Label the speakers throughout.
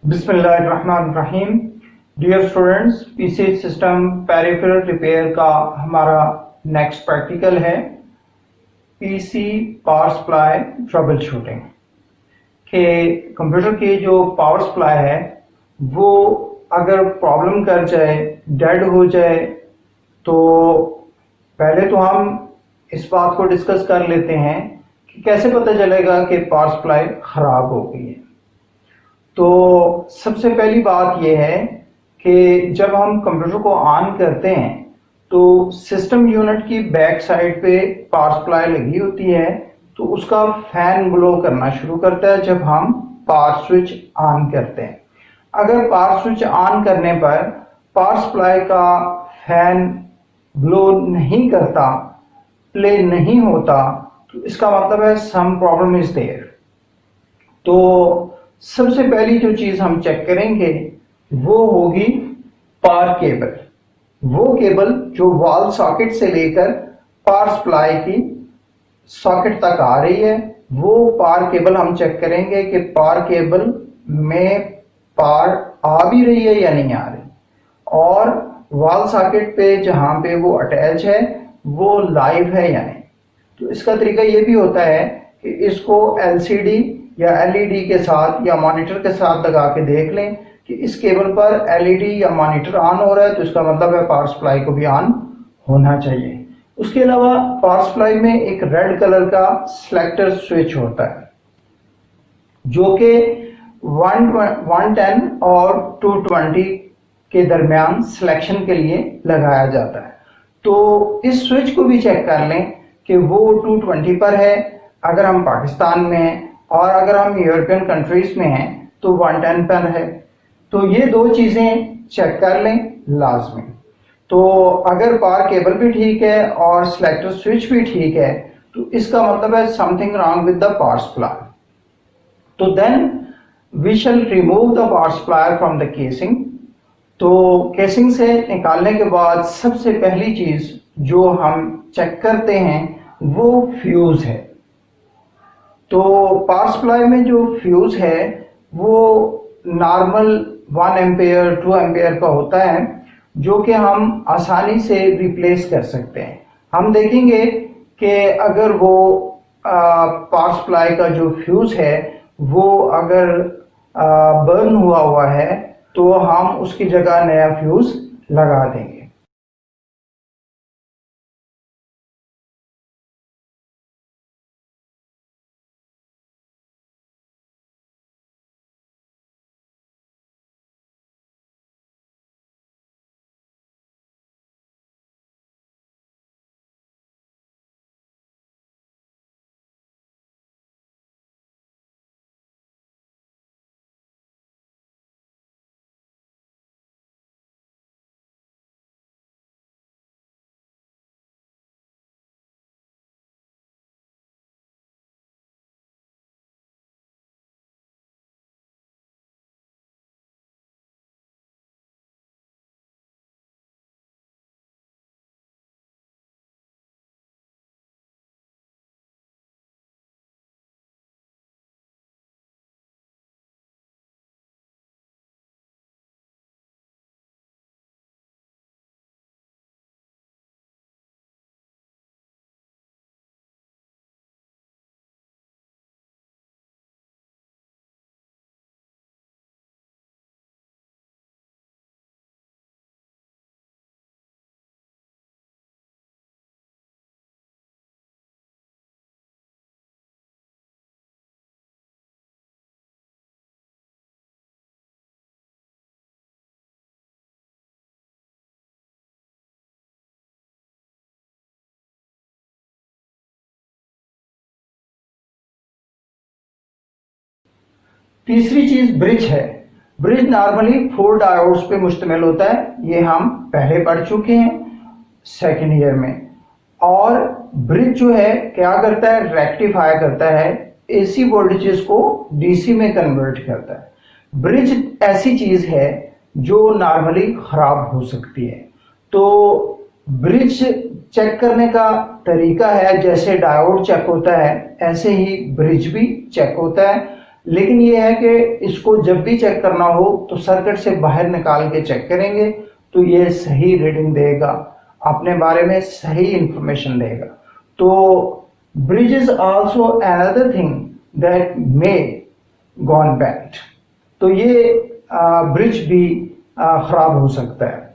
Speaker 1: बिस्मिल्लाहिर्रहमानिर्रहीम। Dear students, PC system peripheral repair का हमारा नेक्स्ट प्रैक्टिकल है PC power supply troubleshooting के। कंप्यूटर की जो पावर सप्लाई है वो अगर प्रॉब्लम कर जाए, डेड हो जाए, तो पहले तो हम इस बात को डिस्कस कर लेते हैं कि कैसे पता चलेगा कि पावर सप्लाई खराब हो गई है। तो सबसे पहली बात यह है कि जब हम कंप्यूटर को ऑन करते हैं तो सिस्टम यूनिट की बैक साइड पे पावर सप्लाई लगी होती है, तो उसका फैन ब्लो करना शुरू करता है जब हम पावर स्विच ऑन करते हैं। अगर पावर स्विच ऑन करने पर पावर सप्लाई का फैन ब्लो नहीं करता, प्ले नहीं होता, तो इसका मतलब है सम प्रॉब्लम इज देयर। तो सबसे पहली जो चीज हम चेक करेंगे वो होगी पावर केबल। वो केबल जो वॉल सॉकेट से लेकर पावर सप्लाई की सॉकेट तक आ रही है, वो पावर केबल हम चेक करेंगे कि पावर केबल में पावर आ भी रही है या नहीं आ रही, और वॉल सॉकेट पे जहां पे वो अटैच है वो लाइव है या नहीं। तो इसका तरीका ये भी होता है कि इसको एलसीडी या एलईडी के साथ या मॉनिटर के साथ लगा के देख लें कि इस केबल पर एलईडी या मॉनिटर ऑन हो रहा है, तो इसका मतलब है पावर सप्लाई को भी ऑन होना चाहिए। उसके अलावा पावर सप्लाई में एक रेड कलर का सिलेक्टर स्विच होता है जो कि 110 और 220 के दरमियान सिलेक्शन के लिए लगाया जाता है। तो इस स्विच को भी चेक कर लें कि वो 220 पर है अगर हम पाकिस्तान में हैं, और अगर हम यूरोपियन कंट्रीज में हैं तो 110 पर है। तो ये दो चीजें चेक कर लें लाजमी। तो अगर पावर केबल भी ठीक है और सिलेक्टर स्विच भी ठीक है, तो इसका मतलब है something wrong with the power supply. तो then we shall remove the power supply from the casing. तो केसिंग से निकालने के बाद सबसे पहली चीज जो हम चेक करते हैं वो फ्यूज है। तो पावर सप्लाई में जो फ्यूज है वो नॉर्मल 1 एम्पेयर 2 एम्पेयर का होता है, जो कि हम आसानी से रिप्लेस कर सकते हैं। हम देखेंगे कि अगर वो पावर सप्लाई का जो फ्यूज है वो अगर बर्न हुआ है तो हम उसकी जगह नया फ्यूज लगा देंगे। तीसरी चीज ब्रिज है। ब्रिज नॉर्मली 4 डायोड्स पे मुश्तमिल होता है, ये हम पहले पढ़ चुके हैं सेकेंड ईयर में। और ब्रिज जो है क्या करता है, रेक्टिफाई करता है, एसी वोल्टेजेस को डीसी में कन्वर्ट करता है। ब्रिज ऐसी चीज है जो नॉर्मली खराब हो सकती है। तो ब्रिज चेक करने का तरीका है, जैसे डायोड चेक होता है ऐसे ही ब्रिज भी चेक होता है। लेकिन ये है कि इसको जब भी चेक करना हो तो सर्किट से बाहर निकाल के चेक करेंगे तो ये सही रीडिंग देगा, अपने बारे में सही इंफॉर्मेशन देगा। तो bridge is also another thing that may gone bad. तो ये ब्रिज भी खराब हो सकता है।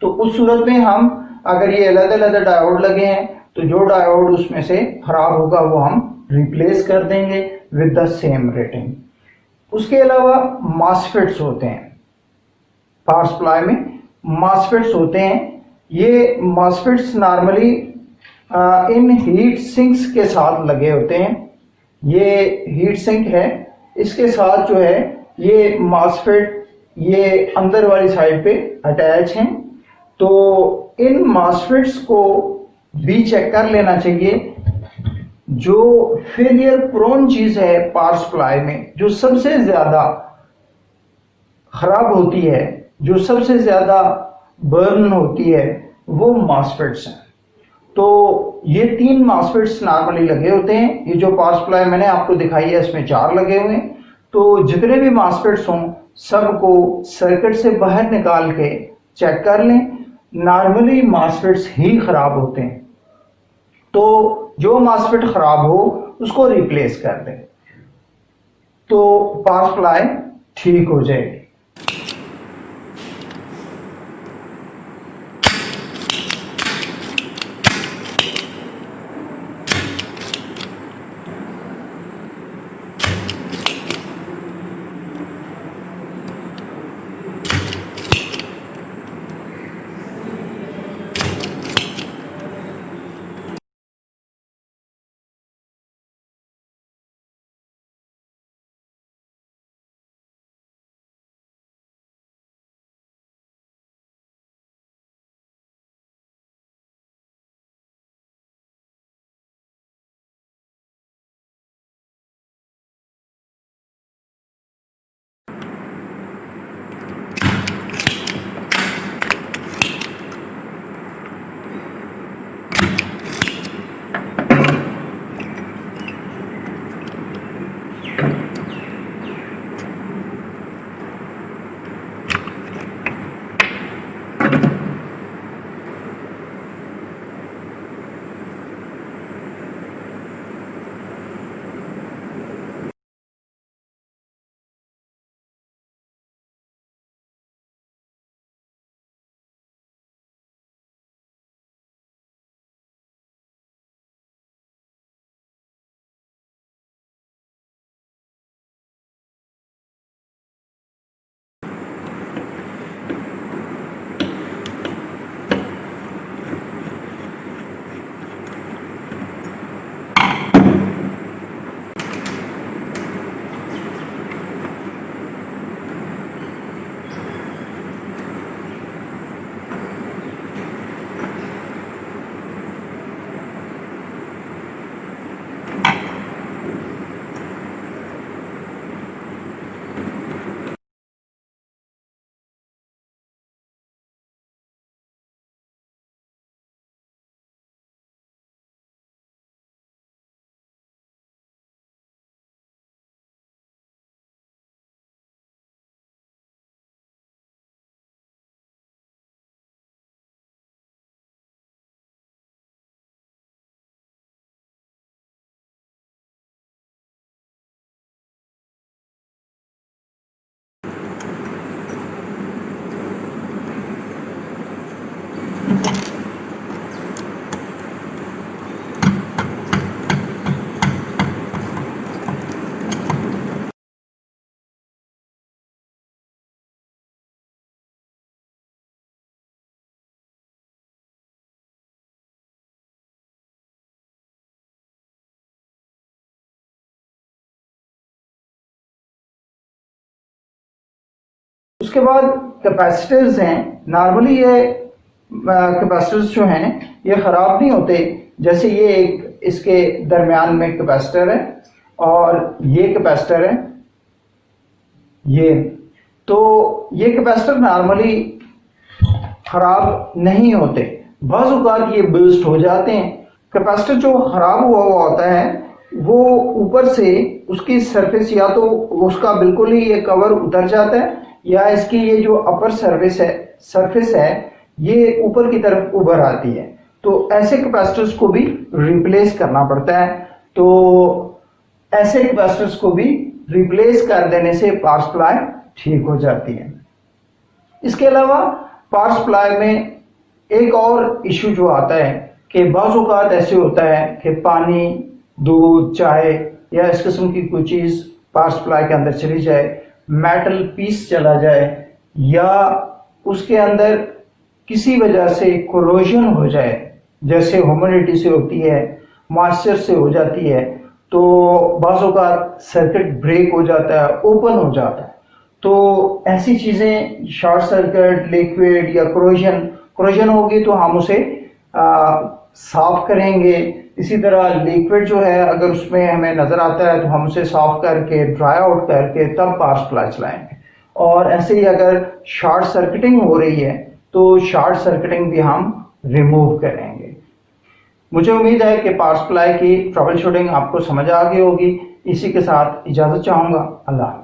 Speaker 1: तो उस सूरत में हम अगर ये अलग अलग डायोड लगे हैं तो जो डायोड उसमें से खराब होगा वो हम रिप्लेस कर देंगे विद द सेम रेटिंग। उसके अलावा मॉसफेट्स होते हैं, पावर सप्लाई में मॉसफेट्स होते हैं। ये MOSFETs normally in heat sinks के साथ लगे होते हैं। ये हीट सिंक है, इसके साथ जो है ये मॉसफेट ये अंदर वाली साइड पे अटैच हैं। तो इन मॉसफेट्स को भी चेक कर लेना चाहिए। जो फेलियर प्रोन चीज है पावर सप्लाई में, जो सबसे ज्यादा खराब होती है, जो सबसे ज्यादा बर्न होती है, वो मॉसफेट्स हैं। तो ये 3 मॉसफेट्स नॉर्मली लगे होते हैं। ये जो पावर सप्लाई मैंने आपको दिखाई है इसमें 4 लगे हुए हैं। तो जितने भी मॉसफेट्स हों सबको सर्किट से बाहर निकाल के चेक कर लें। नॉर्मली मॉसफेट्स ही खराब होते हैं, तो जो मॉसफेट खराब हो उसको रिप्लेस कर दें तो पावर सप्लाई ठीक हो जाएगी। उसके बाद कैपेसिटर्स हैं। नॉर्मली ये कैपेसिटर्स जो हैं ये ख़राब नहीं होते। जैसे ये एक इसके दरमियान में कैपेसिटर है और ये कैपेसिटर है, ये कैपेसिटर नॉर्मली ख़राब नहीं होते। बाज़ औक़ात ये बर्स्ट हो जाते हैं। कैपेसिटर जो ख़राब हुआ होता है वो ऊपर से उसकी सरफेस या तो उसका बिल्कुल ही ये कवर उतर जाता है या इसकी ये जो अपर सरफेस है ये ऊपर की तरफ उभर आती है। तो ऐसे कैपेसिटर्स को भी रिप्लेस करना पड़ता है। तो ऐसे कैपेसिटर्स को भी रिप्लेस कर देने से पावर सप्लाई ठीक हो जाती है। इसके अलावा पावर सप्लाई में एक और इशू जो आता है कि बाज़ औक़ात ऐसे होता है कि पानी, दूध, चाय या इस किस्म की कोई चीज़ पावर सप्लाई के अंदर चली जाए, मेटल पीस चला जाए या उसके अंदर किसी वजह से कोरोजन हो जाए, जैसे ह्यूमिडिटी से होती है, मॉइस्चर से हो जाती है, तो बाज़ औक़ात सर्किट ब्रेक हो जाता है, ओपन हो जाता है। तो ऐसी चीज़ें शॉर्ट सर्किट, लिक्विड या कोरोजन होगी तो हम उसे साफ करेंगे। इसी तरह लिक्विड जो है अगर उसमें हमें नज़र आता है तो हम उसे साफ करके ड्राई आउट करके तब पावर सप्लाई चलाएंगे। और ऐसे ही अगर शॉर्ट सर्किटिंग हो रही है तो शॉर्ट सर्किटिंग भी हम रिमूव करेंगे। मुझे उम्मीद है कि पावर सप्लाई की ट्रबल शूटिंग आपको समझ आ गई होगी। इसी के साथ इजाज़त चाहूँगा। अल्लाह।